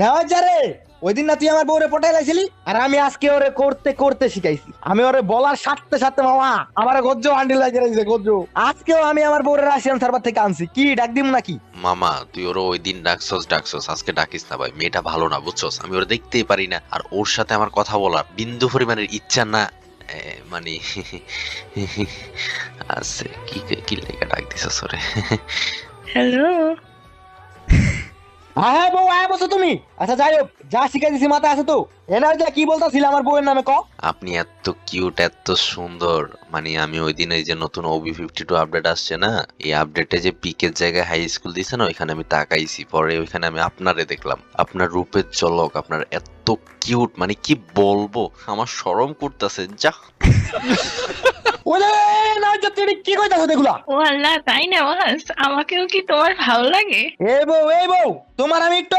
নেওয়া যারে ওই দিন না তুই আমার বউরে পটাই লাইছিলি, আর আমি আজকে ওরে করতে করতে শিখাইছি। আমি ওরে বলার সাথে সাথে মামা আমার গজ্জ হান্ডিল লাগিয়ে রাখছে গজ্জ। আজকেও আমি আমার বউরে রাশিয়ান সার্ভার থেকে আনছি, কি ডাক দিম নাকি? মামা তুই ওরা ওই দিন ডাকছস, আজকে ডাকিস না ভাই। মেয়েটা ভালো না বুঝছস, আমি ওরা দেখতেই পারি না, আর ওর সাথে আমার কথা বলার বিন্দু পরিমাণের ইচ্ছা না। মানে আছে কি কি লেখা ডাক দিছস ওরে? হ্যালো। হ্যাঁ বউ আয় বসো তুমি। আচ্ছা যাই হোক, যা শিখাই দিছি মাথা আছে তো? এনার যা কি বলতাছিল আমার বউয়ের নামে ক। আপনি এত কিউট, এত সুন্দর। মানে আমি ওই দিন এই যে নতুন OB52 আপডেট আসছে না, এই আপডেটে যে পিকের জায়গায় হাই স্কুল দিছে না, ওইখানে আমি তাকাইছি, পরে ওইখানে আমি আপনারে দেখলাম। আপনার রূপের ঝলক, আপনার এত কিউট, মানে কি বলবো, আমার শরম করতেছে যা। ওরে না যা, তুই কি কইতাছ দেখলা? ও আল্লাহ, তাই না বস? আমাকেও কি তোমার ভালো লাগে? এই বউ তোমার আমি একটু